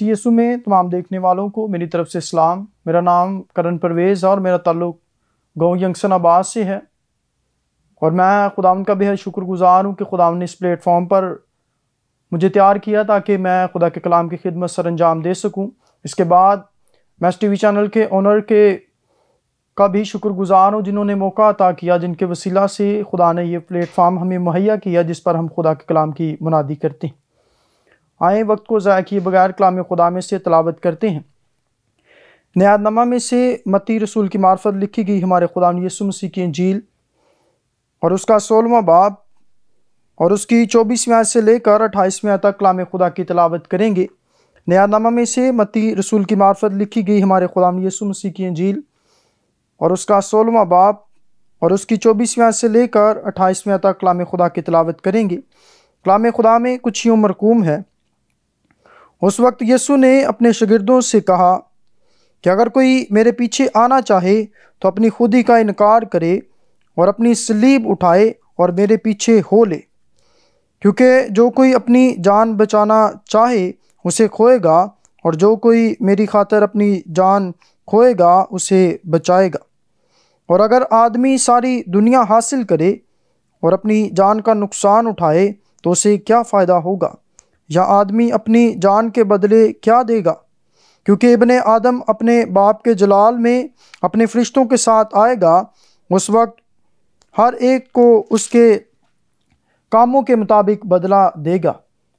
मसीह यीशु में तमाम देखने वालों को मेरी तरफ से सलाम। मेरा नाम करण परवेज़ है और मेरा ताल्लुक़ गाँव यंगसन आबाद से है और मैं खुदावंद का बेहद शुक्रगुज़ार हूँ कि खुदावंद ने इस प्लेटफॉर्म पर मुझे तैयार किया ताकि मैं खुदा के कलाम की खिदमत सर अंजाम दे सकूँ। इसके बाद मैं इस टीवी चैनल के ओनर का भी शुक्रगुज़ार हूँ जिन्होंने मौका अता किया, जिनके वसीला से खुदा ने ये प्लेटफॉर्म हमें मुहैया किया जिस पर हम खुदा के कलाम की मुनादी करते हैं। आए वक्त को ज़ाया किए बगैर कलाम खुदा में से तिलावत करते हैं। नयानामा में से मत्ती रसूल की मार्फत लिखी गई हमारे खुदा यीशु मसीह की इंजील और उसका 16वां बाब और उसकी 24वीं आयत से लेकर 28वीं आयत तक कलाम खुदा की तिलावत करेंगे। नयानामा में से मत्ती रसूल की मार्फत लिखी गई हमारे खुदा यीशु मसीह की इंजील और उसका 16वां बाब और उसकी 24वीं आयत से लेकर 28वीं आयत तक कलाम खुदा की तिलावत करेंगे। कलाम खुदा में कुछ यूँ मरकूम है। उस वक्त यीशु ने अपने शागिर्दों से कहा कि अगर कोई मेरे पीछे आना चाहे तो अपनी खुदी का इनकार करे और अपनी सलीब उठाए और मेरे पीछे हो ले, क्योंकि जो कोई अपनी जान बचाना चाहे उसे खोएगा और जो कोई मेरी खातिर अपनी जान खोएगा उसे बचाएगा। और अगर आदमी सारी दुनिया हासिल करे और अपनी जान का नुकसान उठाए तो उसे क्या फ़ायदा होगा, या आदमी अपनी जान के बदले क्या देगा। क्योंकि इब्ने आदम अपने बाप के जलाल में अपने फरिश्तों के साथ आएगा, उस वक्त हर एक को उसके कामों के मुताबिक बदला देगा।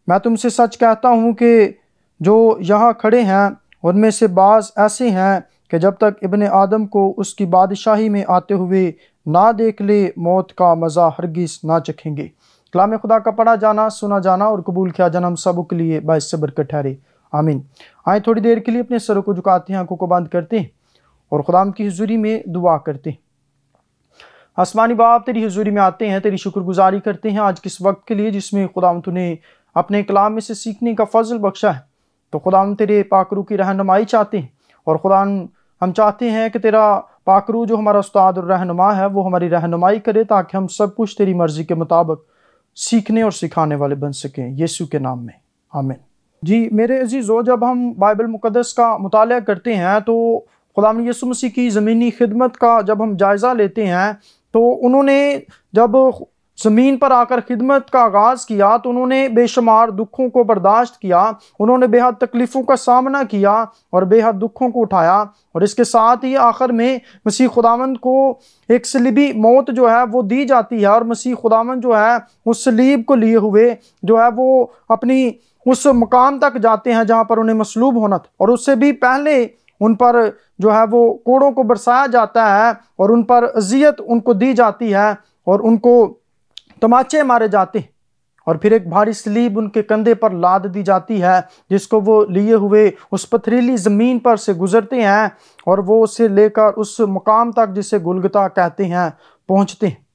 मैं तुमसे सच कहता हूँ कि जो यहाँ खड़े हैं उनमें से बाज़ ऐसे हैं कि जब तक इब्ने आदम को उसकी बादशाही में आते हुए ना देख ले, मौत का मज़ा हरगिज़ ना चखेंगे। कलाम खुदा का पढ़ा जाना, सुना जाना और कबूल किया जाना हम सबों के लिए बाइस से बरकत ठहरे। आमीन। आए थोड़ी देर के लिए अपने सरों को झुकाते हैं, आंखों को बंद करते हैं और खुदाम की हुजूरी में दुआ करते हैं। आसमानी बाप, तेरी हुजूरी में आते हैं, तेरी शुक्रगुजारी करते हैं आज किस वक्त के लिए जिसमें खुदाम तूने अपने कलाम में से सीखने का फजल बख्शा है। तो खुदाम तेरे पाकरू की रहनुमाई चाहते हैं और खुदाम हम चाहते हैं कि तेरा पाकरू जो हमारा उस्ताद और रहनुमा है वो हमारी रहनुमाई करे ताकि हम सब कुछ तेरी मर्जी के मुताबिक सीखने और सिखाने वाले बन सकें, यीशु के नाम में आमीन। जी मेरे अजीज़ों, जब हम बाइबल मुक़द्दस का मुताला करते हैं तो खुदाम यीशु मसीह की ज़मीनी खिदमत का जब हम जायज़ा लेते हैं तो उन्होंने जब ज़मीन पर आकर खिदमत का आगाज़ किया तो उन्होंने बेशुमार दुखों को बर्दाश्त किया, उन्होंने बेहद तकलीफ़ों का सामना किया और बेहद दुखों को उठाया। और इसके साथ ही आखिर में मसीह खुदावंद को एक सलीबी मौत जो है वो दी जाती है और मसीह खुदावंद जो है उस सलीब को लिए हुए जो है वो अपनी उस मकाम तक जाते हैं जहाँ पर उन्हें मसलूब होना था। और उससे भी पहले उन पर जो है वो कोड़ों को बरसाया जाता है और उन पर अजियत उनको दी जाती है और उनको तमाचे मारे जाते हैं और फिर एक भारी सलीब उनके कंधे पर लाद दी जाती है जिसको वो लिए हुए उस पथरीली ज़मीन पर से गुजरते हैं और वो उसे लेकर उस मुकाम तक जिसे गुलगता कहते हैं पहुँचते हैं।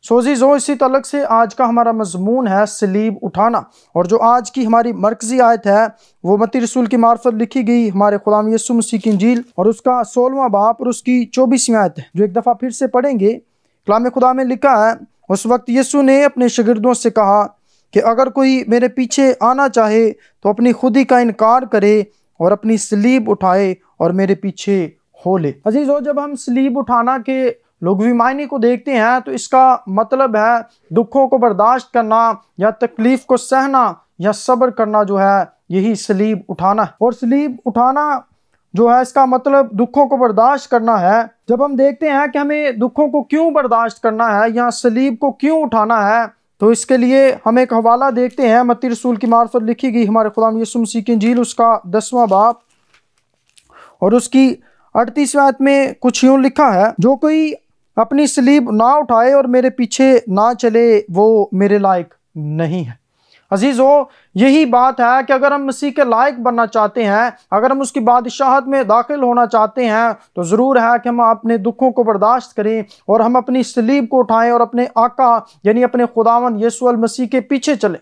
सोजीज़ो, इसी तलक से आज का हमारा मजमून है सलीब उठाना और जो आज की हमारी मरकज़ी आयत है वो मत्ती रसूल की मार्फत लिखी गई हमारे खुदा यीशु मसीह की इंजील और उसका 16वां बाब और उसकी 24वीं आयत है, जो एक दफ़ा फिर से पढ़ेंगे। कलाम खुदा में लिखा है, उस वक्त यीशु ने अपने शागिर्दों से कहा कि अगर कोई मेरे पीछे आना चाहे तो अपनी खुदी का इनकार करे और अपनी सलीब उठाए और मेरे पीछे हो ले। अजीज़ों, जब हम सलीब उठाना के लुग़वी मायने को देखते हैं तो इसका मतलब है दुखों को बर्दाश्त करना या तकलीफ़ को सहना या सब्र करना, जो है यही सलीब उठाना है। और सलीब उठाना जो है इसका मतलब दुखों को बर्दाश्त करना है। जब हम देखते हैं कि हमें दुखों को क्यों बर्दाश्त करना है या सलीब को क्यों उठाना है तो इसके लिए हम एक हवाला देखते हैं मत्ती रसूल की मार्फत लिखी गई हमारे खुदा यीशु मसीह की इंजील उसका 10वां बाब और उसकी 38वीं आयत में कुछ यूँ लिखा है, जो कोई अपनी सलीब ना उठाए और मेरे पीछे ना चले वो मेरे लायक नहीं है। अजीज़ों, यही बात है कि अगर हम मसीह के लायक बनना चाहते हैं, अगर हम उसकी बादशाहत में दाखिल होना चाहते हैं तो ज़रूर है कि हम अपने दुखों को बर्दाश्त करें और हम अपनी सलीब को उठाएं और अपने आका यानी अपने खुदावंद यीशु अल मसीह के पीछे चलें।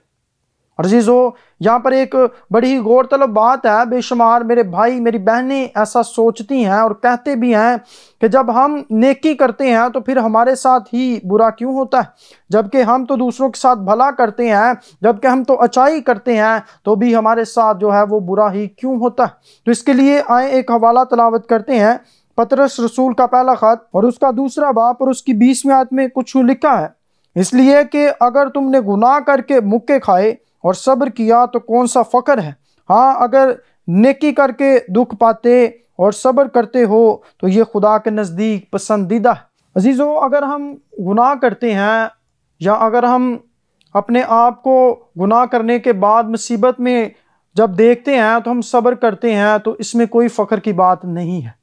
और अजीज़ों, यहाँ पर एक बड़ी ही गौरतलब बात है। बेशुमार मेरे भाई मेरी बहनें ऐसा सोचती हैं और कहते भी हैं कि जब हम नेकी करते हैं तो फिर हमारे साथ ही बुरा क्यों होता है, जबकि हम तो दूसरों के साथ भला करते हैं, जबकि हम तो अच्छाई करते हैं तो भी हमारे साथ जो है वो बुरा ही क्यों होता है। तो इसके लिए आए एक हवाला तलावत करते हैं, पतरस रसूल का पहला खत और उसका दूसरा बाब और उसकी 20वीं आयत में कुछ लिखा है, इसलिए कि अगर तुमने गुनाह करके मुक्के खाए और सब्र किया तो कौन सा फ़क्र है। हाँ, अगर नेकी करके दुख पाते और सब्र करते हो तो ये खुदा के नज़दीक पसंदीदा है। अजीज़ों, अगर हम गुनाह करते हैं या अगर हम अपने आप को गुनाह करने के बाद मुसीबत में जब देखते हैं तो हम सब्र करते हैं, तो इसमें कोई फ़क्र की बात नहीं है।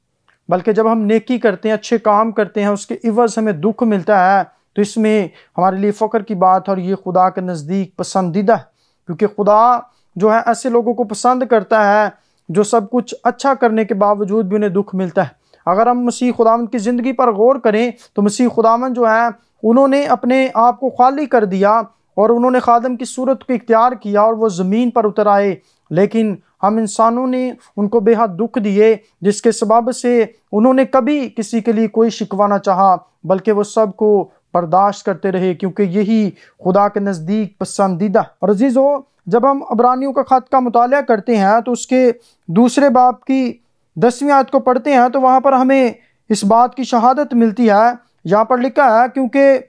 बल्कि जब हम नेकी करते हैं, अच्छे काम करते हैं, उसके इवज़ हमें दुख मिलता है, तो इसमें हमारे लिए फ़क्र की बात है और ये खुदा के नज़दीक पसंदीदा है। क्योंकि खुदा जो है ऐसे लोगों को पसंद करता है जो सब कुछ अच्छा करने के बावजूद भी उन्हें दुख मिलता है। अगर हम मसीह खुदावंद की ज़िंदगी पर गौर करें तो मसीह खुदावंद जो है उन्होंने अपने आप को खाली कर दिया और उन्होंने खादम की सूरत को इख्तियार किया और वो ज़मीन पर उतर आए, लेकिन हम इंसानों ने उनको बेहद दुख दिए, जिसके सबब से उन्होंने कभी किसी के लिए कोई शिकवा ना चाहा, बल्कि वो सब को बर्दाश्त करते रहे, क्योंकि यही खुदा के नज़दीक पसंदीदा। और अजीज़ों, जब हम अब्रानियों का ख़त का मुताला करते हैं तो उसके दूसरे बाब की 10वीं आयत को पढ़ते हैं तो वहाँ पर हमें इस बात की शहादत मिलती है। यहाँ पर लिखा है, क्योंकि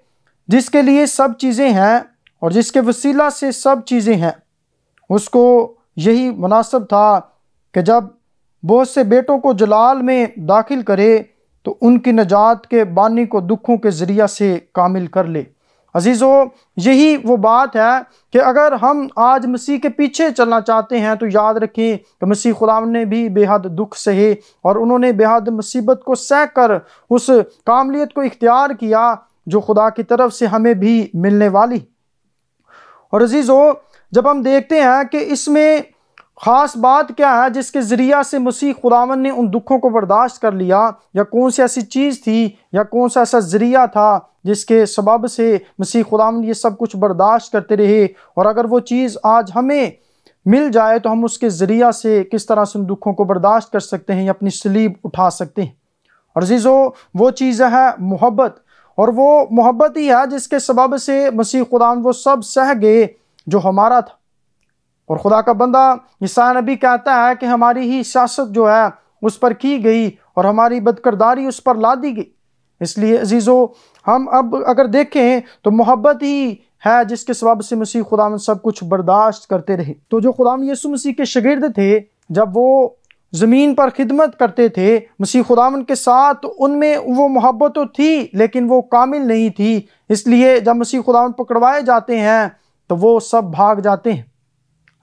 जिसके लिए सब चीज़ें हैं और जिसके वसीला से सब चीज़ें हैं, उसको यही मुनासिब था कि जब बहुत से बेटों को जलाल में दाखिल करे तो उनकी नजात के बानी को दुखों के ज़रिया से कामिल कर ले। अजीज़ों, यही वो बात है कि अगर हम आज मसीह के पीछे चलना चाहते हैं तो याद रखें कि मसीह खुदावंद ने भी बेहद दुख सहे और उन्होंने बेहद मुसीबत को सह कर उस कामलियत को इख्तियार किया जो खुदा की तरफ से हमें भी मिलने वाली। और अजीज़ों, जब हम देखते हैं कि इसमें ख़ास बात क्या है जिसके ज़रिया से मसीह खुदावंद ने उन दुखों को बर्दाश्त कर लिया, या कौन सी ऐसी चीज़ थी या कौन सा ऐसा ज़रिया था जिसके सबब से मसीह खुदावंद ये सब कुछ बर्दाश्त करते रहे, और अगर वो चीज़ आज हमें मिल जाए तो हम उसके ज़रिया से किस तरह से उन दुखों को बर्दाश्त कर सकते हैं या अपनी सलीब उठा सकते हैं। और अजीज़ों, वो चीज़ है मोहब्बत, और वो मोहब्बत ही है जिसके सबब से मसीह खुदावंद वो सब सह गए जो हमारा था। और खुदा का बंदा ईसा नबी कहता है कि हमारी ही सियासत जो है उस पर की गई और हमारी बदकिरदारी उस पर ला दी गई। इसलिए अजीज़ों, हम अब अगर देखें तो मोहब्बत ही है जिसके सबब से मसीह खुदावंद सब कुछ बर्दाश्त करते रहे। तो जो खुदावंद यीशु मसीह के शागिर्द थे, जब वो ज़मीन पर खिदमत करते थे मसीह खुदावंद के साथ, तो उनमें वो मोहब्बत तो थी लेकिन वो कामिल नहीं थी। इसलिए जब मसीह खुदावंद पकड़वाए जाते हैं तो वो सब भाग जाते हैं।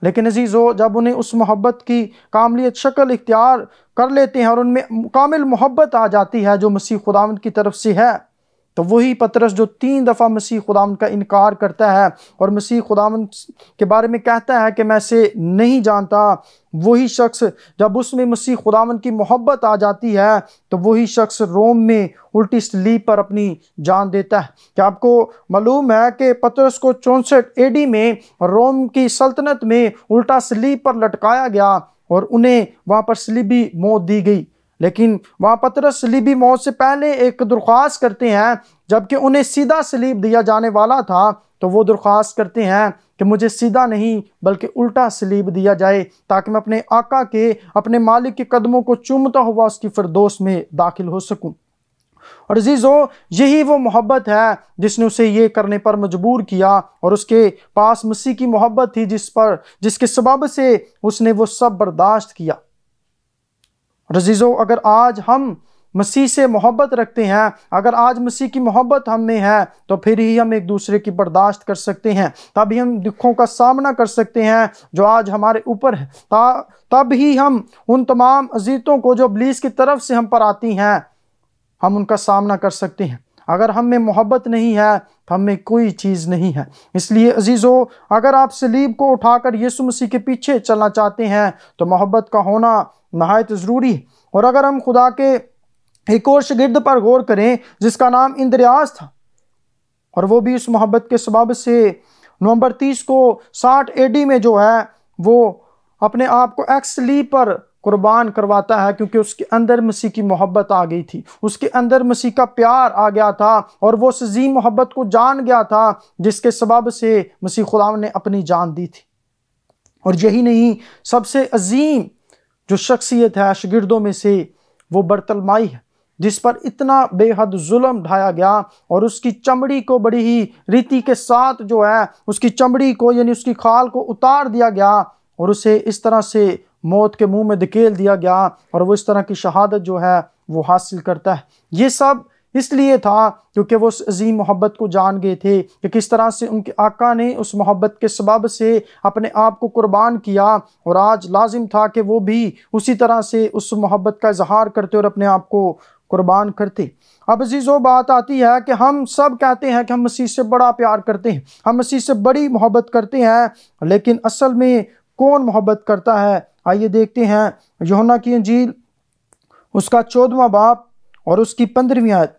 लेकिन अजीज़ों, जब उन्हें उस मोहब्बत की कामलियत शक्ल इख्तियार कर लेते हैं और उनमें कामिल मोहब्बत आ जाती है जो मसीह खुदावंद की तरफ से है, तो वही पतरस जो 3 दफ़ा मसीह खुदावंद का इनकार करता है और मसीह खुदावंद के बारे में कहता है कि मैं इसे नहीं जानता, वही शख्स जब उसमें मसीह खुदावंद की मोहब्बत आ जाती है तो वही शख्स रोम में उल्टी सलीब पर अपनी जान देता है। क्या आपको मालूम है कि पतरस को 64 AD में रोम की सल्तनत में उल्टा सलीब पर लटकाया गया और उन्हें वहाँ पर सलीबी मौत दी गई। लेकिन वहाँ पतरस सलीबी मौत से पहले एक दरख्वास्त करते हैं, जबकि उन्हें सीधा सलीब दिया जाने वाला था, तो वो दरख्वास्त करते हैं कि मुझे सीधा नहीं बल्कि उल्टा सलीब दिया जाए, ताकि मैं अपने आका के, अपने मालिक के कदमों को चूमता हुआ उसकी फिरदौस में दाखिल हो सकूं। और अजीज़ों, यही वो मोहब्बत है जिसने उसे ये करने पर मजबूर किया, और उसके पास मसीह की मोहब्बत थी जिसके सबब से उसने वो सब बर्दाश्त किया। और अजीज़ों, अगर आज हम मसीह से मोहब्बत रखते हैं, अगर आज मसीह की मोहब्बत हम में है, तो फिर ही हम एक दूसरे की बर्दाश्त कर सकते हैं, तभी हम दुखों का सामना कर सकते हैं जो आज हमारे ऊपर है। तब ही हम उन तमाम अज़ीज़ों को जो इब्लीस की तरफ से हम पर आती हैं, हम उनका सामना कर सकते हैं। अगर हम में मोहब्बत नहीं है तो हम में कोई चीज़ नहीं है। इसलिए अजीज़ों, अगर आप सलीब को उठाकर यीशु मसीह के पीछे चलना चाहते हैं तो मोहब्बत का होना नहायत ज़रूरी है। और अगर हम खुदा के एक और शागिर्द पर गौर करें जिसका नाम इंद्रियास था, और वो भी उस मोहब्बत के सबब से नवंबर 30 को 60 AD में जो है वो अपने आप को एक्स ली पर कुर्बान करवाता है, क्योंकि उसके अंदर मसीह की मोहब्बत आ गई थी, उसके अंदर मसीह का प्यार आ गया था और वो उस अजीम मोहब्बत को जान गया था जिसके सबब से मसीह खुदा ने अपनी जान दी थी। और यही नहीं, सबसे अजीम जो शख्सियत है शागिर्दों में से वो बरतलमाई है, जिस पर इतना बेहद जुल्म ढाया गया और उसकी चमड़ी को बड़ी ही रीति के साथ जो है उसकी चमड़ी को यानी उसकी खाल को उतार दिया गया और उसे इस तरह से मौत के मुंह में धकेल दिया गया और वो इस तरह की शहादत जो है वो हासिल करता है। ये सब इसलिए था क्योंकि वो उस अजीम मोहब्बत को जान गए थे कि किस तरह से उनके आका ने उस मोहब्बत के सबब से अपने आप को कुर्बान किया और आज लाजिम था कि वो भी उसी तरह से उस मोहब्बत का इजहार करते और अपने आप को कुर्बान करते। अब अजीज़ों, बात आती है कि हम सब कहते हैं कि हम मसीह से बड़ा प्यार करते हैं, हम मसीह से बड़ी मोहब्बत करते हैं, लेकिन असल में कौन मोहब्बत करता है? आइए देखते हैं यूहन्ना की इंजील उसका 14वां बाब और उसकी 15वीं आयत।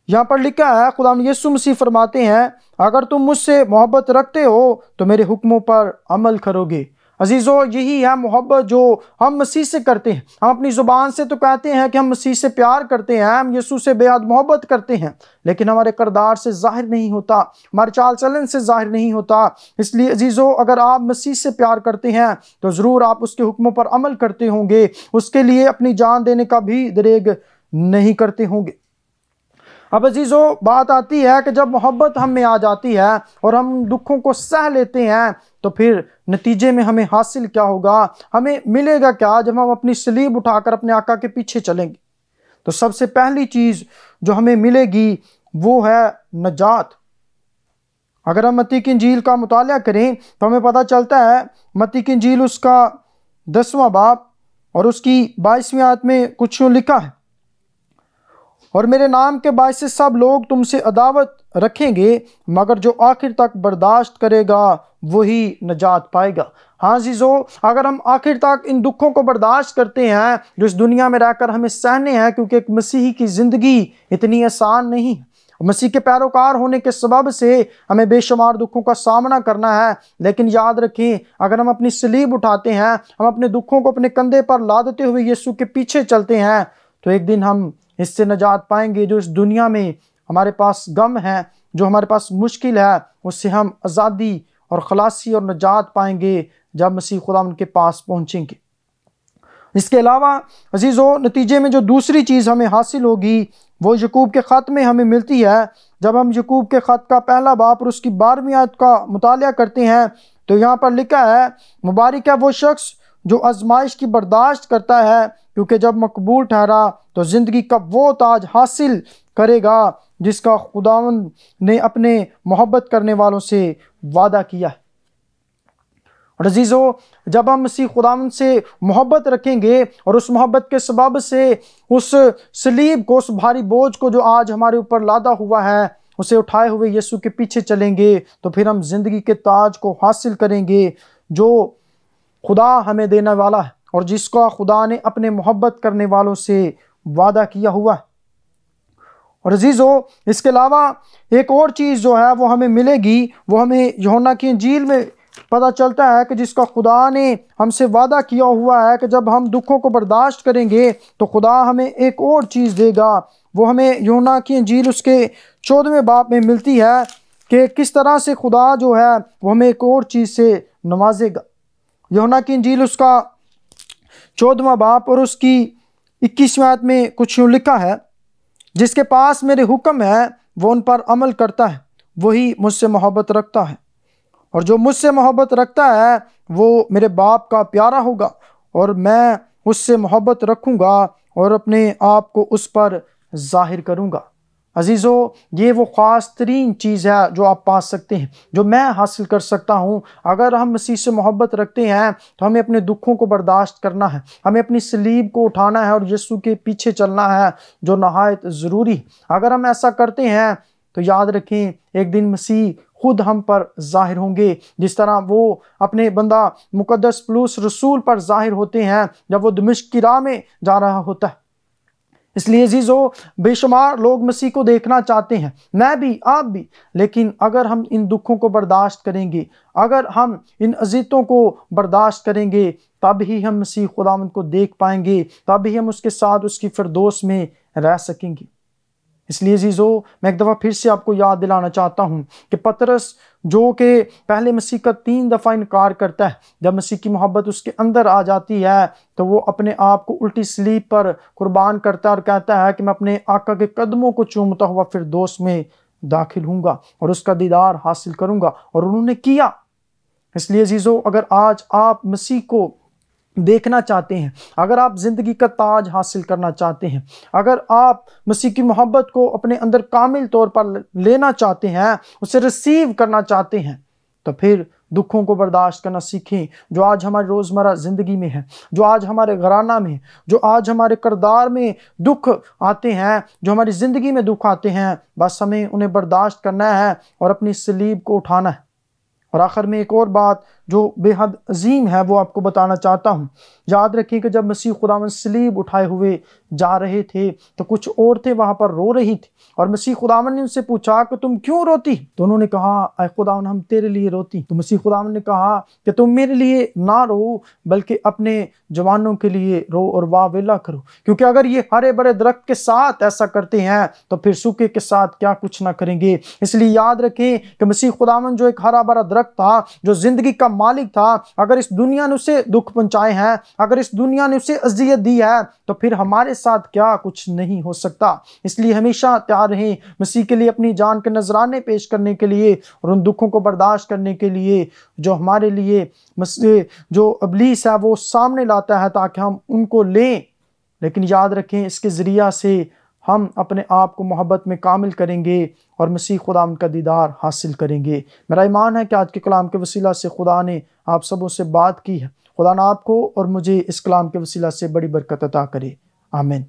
यहाँ पर लिखा है, खुदा यीशु मसीह फरमाते हैं, अगर तुम मुझसे मोहब्बत रखते हो तो मेरे हुक्मों पर अमल करोगे। अजीज़ों, यही है मोहब्बत जो हम मसीह से करते हैं। हम अपनी ज़ुबान से तो कहते हैं कि हम मसीह से प्यार करते हैं, हम यीशु से बेहद मोहब्बत करते हैं, लेकिन हमारे किरदार से जाहिर नहीं होता, हमारे चाल चलन से जाहिर नहीं होता। इसलिए अजीज़ों, अगर आप मसीह से प्यार करते हैं तो ज़रूर आप उसके हुक्मों पर अमल करते होंगे, उसके लिए अपनी जान देने का भी दरेग नहीं करते होंगे। अब अजीज़ों, बात आती है कि जब मोहब्बत हम में आ जाती है और हम दुखों को सह लेते हैं तो फिर नतीजे में हमें हासिल क्या होगा, हमें मिलेगा क्या जब हम अपनी सलीब उठाकर अपने आका के पीछे चलेंगे? तो सबसे पहली चीज़ जो हमें मिलेगी वो है नजात। अगर हम मत्ती की इंजील का मुताला करें तो हमें पता चलता है, मत्ती की इंजील उसका 10वां बाब और उसकी 22वीं आयत में कुछ लिखा है, और मेरे नाम के बायस से सब लोग तुमसे अदावत रखेंगे, मगर जो आखिर तक बर्दाश्त करेगा वही नजात पाएगा। हाँ अजीज़ों, अगर हम आखिर तक इन दुखों को बर्दाश्त करते हैं जो इस दुनिया में रहकर हमें सहने हैं, क्योंकि एक मसीही की ज़िंदगी इतनी आसान नहीं है, मसीह के पैरोकार होने के सबब से हमें बेशुमार दुखों का सामना करना है। लेकिन याद रखें, अगर हम अपनी सलीब उठाते हैं, हम अपने दुखों को अपने कंधे पर लादते हुए यीशु के पीछे चलते हैं, तो एक दिन हम इससे नजात पाएंगे। जो इस दुनिया में हमारे पास गम है, जो हमारे पास मुश्किल है, उससे हम आज़ादी और खलासी और नजात पाएंगे जब मसीह खुदा उनके पास पहुँचेंगे। इसके अलावा अजीज़ों, नतीजे में जो दूसरी चीज़ हमें हासिल होगी वो यकूब के ख़त में हमें मिलती है। जब हम यकूब के ख़त का पहला बाब और उसकी 12वीं आयत का मुताला करते हैं तो यहाँ पर लिखा है, मुबारक है वो शख्स जो आजमाइश की बर्दाश्त करता है, क्योंकि जब मकबूल ठहरा तो ज़िंदगी का वो ताज हासिल करेगा जिसका खुदावंद ने अपने मोहब्बत करने वालों से वादा किया है। और अजीज़ों, जब हम मसीह खुदावंद से मोहब्बत रखेंगे और उस मोहब्बत के सबब से उस सलीब को, उस भारी बोझ को जो आज हमारे ऊपर लादा हुआ है, उसे उठाए हुए यीशु के पीछे चलेंगे, तो फिर हम ज़िंदगी के ताज को हासिल करेंगे जो खुदा हमें देने वाला है और जिसका खुदा ने अपने मोहब्बत करने वालों से वादा किया हुआ है। और अजीज़ों, इसके अलावा एक और चीज़ जो है वो हमें मिलेगी, वो हमें यूहन्ना की इंजील में पता चलता है कि जिसका खुदा ने हमसे वादा किया हुआ है कि जब हम दुखों को बर्दाश्त करेंगे तो खुदा हमें एक और चीज़ देगा। वो हमें यूहन्ना की इंजील उसके 14वें बाब में मिलती है कि किस तरह से खुदा जो है वो हमें एक और चीज़ से नवाजेगा। यूहन्ना की इंजील उसका 14वां बाब और उसकी 21वीं आयत में कुछ यूँ लिखा है, जिसके पास मेरे हुक्म है वो उन पर अमल करता है, वही मुझसे मोहब्बत रखता है, और जो मुझसे मोहब्बत रखता है वो मेरे बाप का प्यारा होगा और मैं उससे मोहब्बत रखूँगा और अपने आप को उस पर जाहिर करूँगा। अजीज़ों, ये वो ख़ास तरीन चीज़ है जो आप पा सकते हैं, जो मैं हासिल कर सकता हूँ। अगर हम मसीह से मोहब्बत रखते हैं तो हमें अपने दुखों को बर्दाश्त करना है, हमें अपनी सलीब को उठाना है और यीशु के पीछे चलना है, जो नहायत ज़रूरी। अगर हम ऐसा करते हैं तो याद रखें, एक दिन मसीह खुद हम पर जाहिर होंगे, जिस तरह वो अपने बंदा मुकद्दस पौलुस रसूल पर जाहिर होते हैं जब वो दमिश्क की राह में जा रहा होता है। इसलिए अजीज़ों, बेशुमार लोग मसीह को देखना चाहते हैं, मैं भी, आप भी। लेकिन अगर हम इन दुखों को बर्दाश्त करेंगे, अगर हम इन अज़ियतों को बर्दाश्त करेंगे, तब ही हम मसीह खुदावंद को देख पाएंगे, तब ही हम उसके साथ उसकी फिरदौस में रह सकेंगे। इसलिए अजीज़ों, मैं एक दफ़ा फिर से आपको याद दिलाना चाहता हूँ कि पतरस जो कि पहले मसीह का 3 दफ़ा इनकार करता है, जब मसीह की मोहब्बत उसके अंदर आ जाती है तो वो अपने आप को उल्टी सलीब पर कुर्बान करता है और कहता है कि मैं अपने आका के कदमों को चूमता हुआ फिरदौस में दाखिल हूँगा और उसका दीदार हासिल करूँगा, और उन्होंने किया। इसलिए अजीज़ों, अगर आज आप मसीह को देखना चाहते हैं, अगर आप ज़िंदगी का ताज हासिल करना चाहते हैं, अगर आप मसीह की मोहब्बत को अपने अंदर कामिल तौर पर लेना चाहते हैं, उसे रिसीव करना चाहते हैं, तो फिर दुखों को बर्दाश्त करना सीखें जो आज हमारी रोज़मर्रा ज़िंदगी में है, जो आज हमारे घराना में, जो आज हमारे किरदार में दुख आते हैं, जो हमारी ज़िंदगी में दुख आते हैं। बस हमें उन्हें बर्दाश्त करना है और अपनी सलीब को उठाना है। और आखिर में एक और बात जो बेहद अजीम है वो आपको बताना चाहता हूँ। याद रखें कि जब मसीह खुदावंद सलीब उठाए हुए जा रहे थे तो कुछ औरतें वहाँ पर रो रही थी, और मसीह खुदावंद ने उनसे पूछा कि तुम क्यों रोती? तो उन्होंने कहा, ऐ खुदावंद, हम तेरे लिए रोती। तो मसीह खुदावंद ने कहा कि तुम मेरे लिए ना रो, बल्कि अपने जवानों के लिए रो और वावेला करो, क्योंकि अगर ये हरे भरे दरख्त के साथ ऐसा करते हैं तो फिर सूखे के साथ क्या कुछ ना करेंगे। इसलिए याद रखें कि मसीह खुदावंद जो एक हरा भरा दरख्त था, जो जिंदगी का मालिक था, अगर इस दुनिया ने उसे दुख पहुंचाए हैं, अगर इस दुनिया ने उसे अजियत दी है, तो फिर हमारे साथ क्या कुछ नहीं हो सकता। इसलिए हमेशा तैयार रहें मसीह के लिए अपनी जान के नजराने पेश करने के लिए और उन दुखों को बर्दाश्त करने के लिए जो हमारे लिए जो इब्लीस है वो सामने लाता है, ताकि हम उनको लें। लेकिन याद रखें, इसके जरिया से हम अपने आप को मोहब्बत में कामिल करेंगे और मसीह खुदा का दीदार हासिल करेंगे। मेरा ईमान है कि आज के कलाम के वसीला से खुदा ने आप सबों से बात की है। खुदा ने आपको और मुझे इस कलाम के वसीला से बड़ी बरकत अता करे। आमीन।